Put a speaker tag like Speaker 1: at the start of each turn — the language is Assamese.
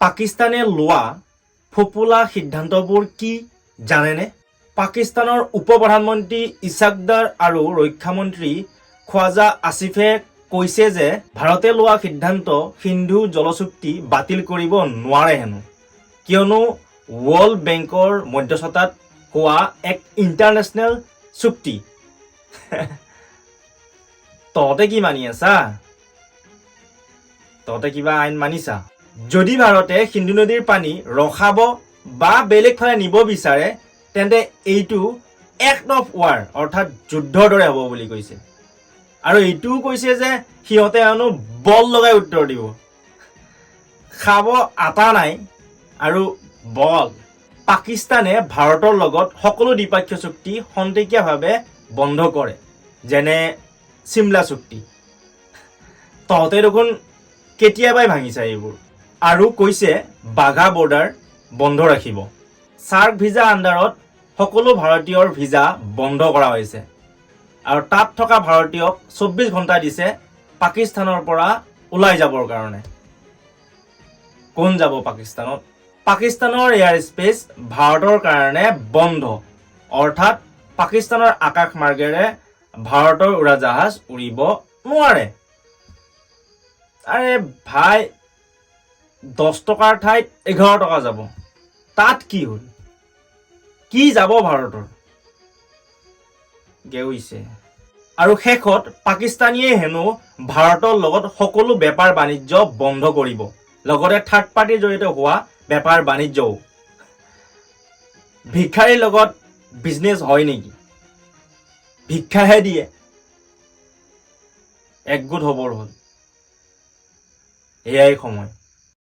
Speaker 1: পাকিস্তানে লোৱা ফোপোলা সিদ্ধান্তবোৰ কি জানেনে? পাকিস্তানৰ উপ প্ৰধানমন্ত্ৰী ইছাকদাৰ আৰু ৰক্ষা মন্ত্ৰী খ্বাজা আসিফে কৈছে যে ভাৰতে লোৱা সিদ্ধান্ত সিন্ধু জলচুক্তি বাতিল কৰিব নোৱাৰে হেনো, কিয়নো ৱৰ্ল্ড বেংকৰ মধ্যস্থতাত হোৱা এক ইণ্টাৰনেশ্যনেল চুক্তি। তহঁতে কি মানি আছা? তহঁতে কিবা আইন মানিছা? যদি ভাৰতে সিন্ধু নদীৰ পানী ৰখাব বা বেলেগ ফালে নিব বিচাৰে তেন্তে এইটো এক্ট অফ ৱাৰ অৰ্থাৎ যুদ্ধৰ দৰে হ'ব বুলি কৈছে। আৰু এইটোও কৈছে যে সিহঁতে হেনো বল লগাই উত্তৰ দিব। খাব আটা নাই আৰু বল। পাকিস্তানে ভাৰতৰ লগত সকলো দ্বিপাক্ষিক চুক্তি খন্তেকীয়াভাৱে বন্ধ কৰে, যেনে চিমলা চুক্তি। তহঁতে দেখোন কেতিয়াবাই ভাঙিছা এইবোৰ। আৰু কৈছে বাঘা বৰ্ডাৰ বন্ধ ৰাখিব। চাৰ্ক ভিজা আণ্ডাৰত সকলো ভাৰতীয়ৰ ভিজা বন্ধ কৰা হৈছে আৰু তাত থকা ভাৰতীয়ক 24 ঘণ্টা দিছে পাকিস্তানৰ পৰা ওলাই যাবৰ কাৰণে। কোন যাব পাকিস্তানত? পাকিস্তানৰ এয়াৰ স্পেচ ভাৰতৰ কাৰণে বন্ধ, অৰ্থাৎ পাকিস্তানৰ আকাশ মাৰ্গেৰে ভাৰতৰ উৰাজাহাজ উৰিব নোৱাৰে। আৰে ভাই, 10 টকাৰ ঠাইত 11 টকা যাব। তাত কি হ'ল? কি যাব ভাৰতৰ? গেউইছে। আৰু শেষত পাকিস্তানীয়ে হেনো ভাৰতৰ লগত সকলো বেপাৰ বাণিজ্য বন্ধ কৰিব, লগতে থাৰ্ড পাৰ্টিৰ জৰিয়তে হোৱা বেপাৰ বাণিজ্যও। ভিক্ষাৰীৰ লগত বিজনেছ হয় নেকি? ভিক্ষাহে দিয়ে। একগোট হ'বৰ হ'ল। এয়াই সময়।